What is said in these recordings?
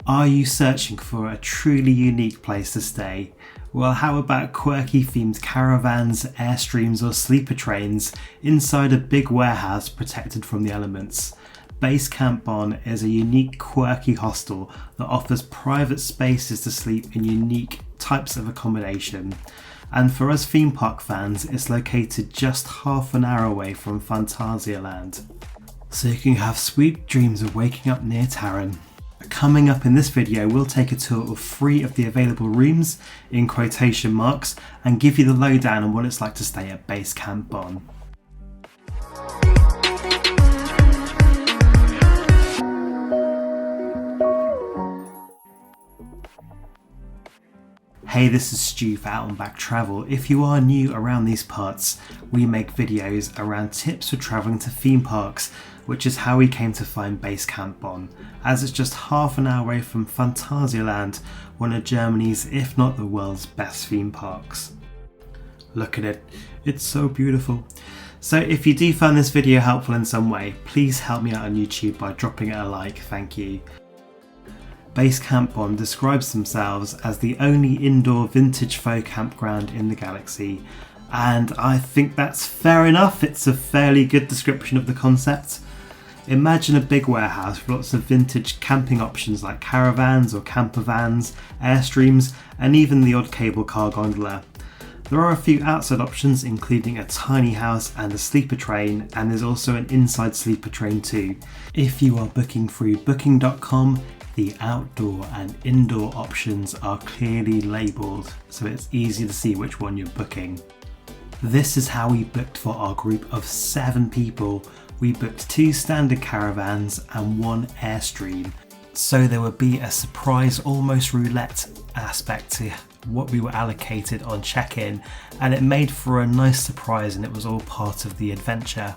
Are you searching for a truly unique place to stay? Well, how about quirky themed caravans, airstreams or sleeper trains inside a big warehouse protected from the elements? BaseCamp Bonn is a unique quirky hostel that offers private spaces to sleep in unique types of accommodation. And for us theme park fans, it's located just half an hour away from Phantasialand. So you can have sweet dreams of waking up near Taran. Coming up in this video, we'll take a tour of 3 of the available rooms, in quotation marks, and give you the lowdown on what it's like to stay at BaseCamp Bonn. Hey, this is Stu for Out and Back Travel. If you are new around these parts, we make videos around tips for travelling to theme parks, which is how we came to find BaseCamp Bonn, as it's just half an hour away from Phantasialand, one of Germany's, if not the world's best theme parks. Look at it, it's so beautiful. So if you do find this video helpful in some way, please help me out on YouTube by dropping it a like, thank you. BaseCamp Bonn describes themselves as the only indoor vintage faux campground in the galaxy, and I think that's fair enough. It's a fairly good description of the concept. Imagine a big warehouse with lots of vintage camping options like caravans or camper vans, airstreams, and even the odd cable car gondola. There are a few outside options, including a tiny house and a sleeper train, and there's also an inside sleeper train too. If you are booking through booking.com, the outdoor and indoor options are clearly labelled, so it's easy to see which one you're booking. This is how we booked for our group of 7 people. We booked 2 standard caravans and 1 airstream, so there would be a surprise, almost roulette aspect to what we were allocated on check-in, and it made for a nice surprise, and it was all part of the adventure.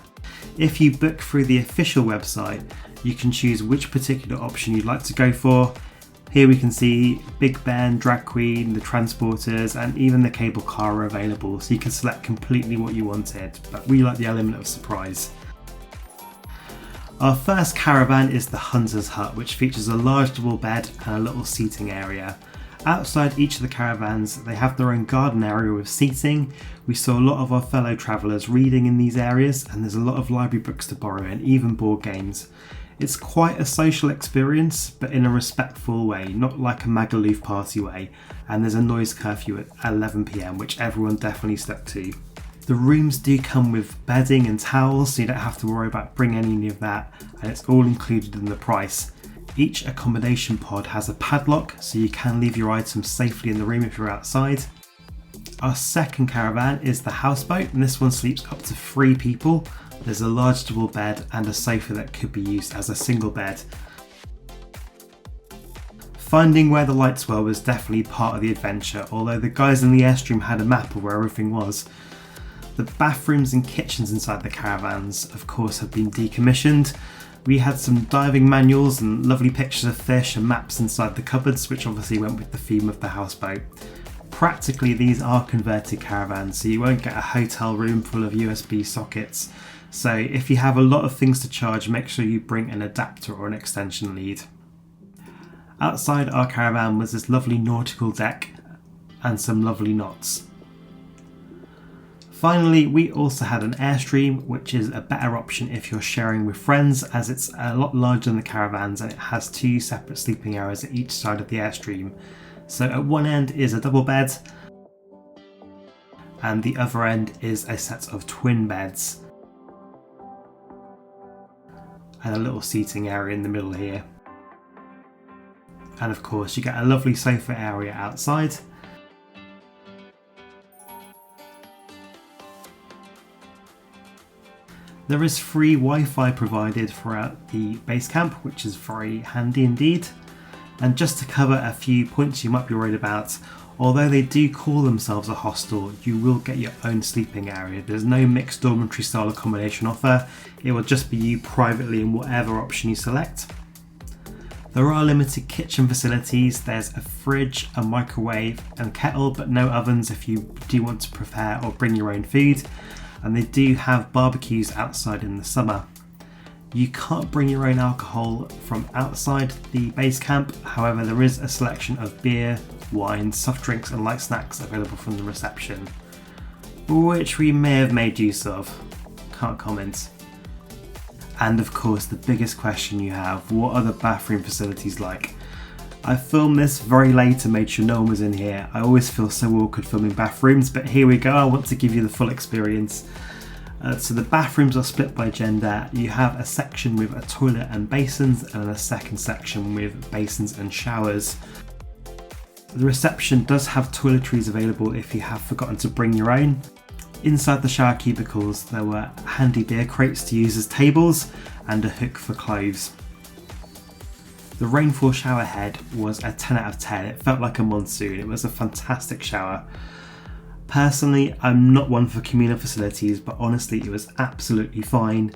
If you book through the official website, you can choose which particular option you'd like to go for. Here we can see Big Ben, Drag Queen, the transporters, and even the cable car are available, so you can select completely what you wanted, but we like the element of surprise. Our first caravan is the Hunter's Hut, which features a large double bed and a little seating area. Outside each of the caravans, they have their own garden area with seating. We saw a lot of our fellow travellers reading in these areas, and there's a lot of library books to borrow and even board games. It's quite a social experience, but in a respectful way, not like a Magaluf party way, and there's a noise curfew at 11 PM, which everyone definitely stuck to. The rooms do come with bedding and towels, so you don't have to worry about bringing any of that, and it's all included in the price. Each accommodation pod has a padlock, so you can leave your items safely in the room if you're outside. Our second caravan is the Houseboat, and this one sleeps up to 3 people. There's a large double bed and a sofa that could be used as a single bed. Finding where the lights were was definitely part of the adventure, although the guys in the Airstream had a map of where everything was. The bathrooms and kitchens inside the caravans, of course, have been decommissioned. We had some diving manuals and lovely pictures of fish and maps inside the cupboards, which obviously went with the theme of the houseboat. Practically, these are converted caravans, so you won't get a hotel room full of USB sockets. So if you have a lot of things to charge, make sure you bring an adapter or an extension lead. Outside our caravan was this lovely nautical deck and some lovely knots. Finally, we also had an Airstream, which is a better option if you're sharing with friends, as it's a lot larger than the caravans and it has 2 separate sleeping areas at each side of the Airstream. So at one end is a double bed, and the other end is a set of twin beds, and a little seating area in the middle here. And of course you get a lovely sofa area outside. There is free Wi-Fi provided throughout the base camp, which is very handy indeed. And just to cover a few points you might be worried about, although they do call themselves a hostel, you will get your own sleeping area. There's no mixed dormitory style accommodation offer, it will just be you privately in whatever option you select. There are limited kitchen facilities. There's a fridge, a microwave and kettle, but no ovens if you do want to prepare or bring your own food. And they do have barbecues outside in the summer. You can't bring your own alcohol from outside the base camp, however there is a selection of beer, wine, soft drinks and light snacks available from the reception, which we may have made use of. Can't comment. And of course the biggest question you have, what are the bathroom facilities like? I filmed this very late and made sure no one was in here. I always feel so awkward filming bathrooms, but here we go, I want to give you the full experience. So the bathrooms are split by gender. You have a section with a toilet and basins, and then a second section with basins and showers. The reception does have toiletries available if you have forgotten to bring your own. Inside the shower cubicles there were handy beer crates to use as tables and a hook for clothes. The rainfall shower head was a 10 out of 10. It felt like a monsoon. It was a fantastic shower. Personally, I'm not one for communal facilities, but honestly it was absolutely fine.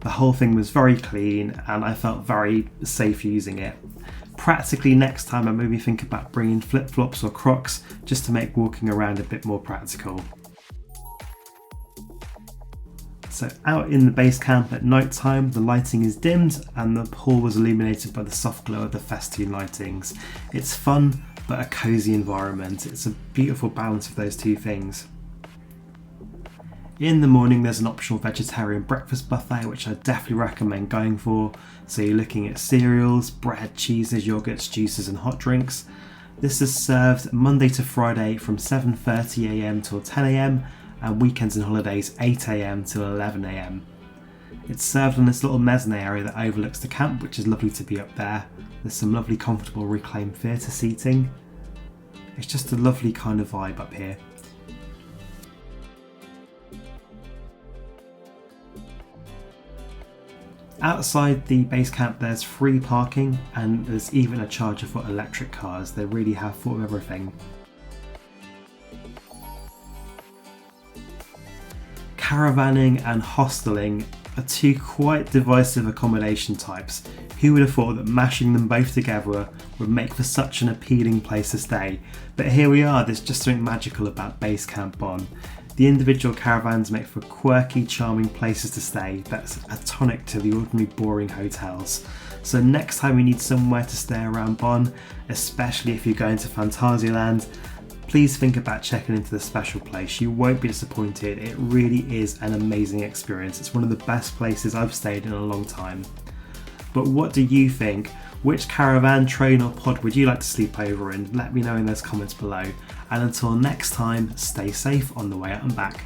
The whole thing was very clean and I felt very safe using it. Practically next time I maybe think about bringing flip-flops or Crocs just to make walking around a bit more practical. So out in the base camp at night time, the lighting is dimmed and the pool was illuminated by the soft glow of the festoon lightings. It's fun, but a cosy environment. It's a beautiful balance of those two things. In the morning there's an optional vegetarian breakfast buffet which I definitely recommend going for. So you're looking at cereals, bread, cheeses, yogurts, juices and hot drinks. This is served Monday to Friday from 7:30 AM till 10 AM and weekends and holidays 8 AM till 11 AM. It's served on this little mezzanine area that overlooks the camp, which is lovely to be up there. There's some lovely comfortable reclaimed theatre seating. It's just a lovely kind of vibe up here. Outside the base camp there's free parking and there's even a charger for electric cars. They really have thought of everything. Caravanning and hosteling are two quite divisive accommodation types. Who would have thought that mashing them both together would make for such an appealing place to stay? But here we are, there's just something magical about BaseCamp Bonn. The individual caravans make for quirky, charming places to stay that's a tonic to the ordinary boring hotels. So next time you need somewhere to stay around Bonn, especially if you're going to Phantasialand, please think about checking into the special place. You won't be disappointed. It really is an amazing experience. It's one of the best places I've stayed in a long time. But what do you think? Which caravan, train or pod would you like to sleep over in? Let me know in those comments below. And until next time, stay safe on the way out and back.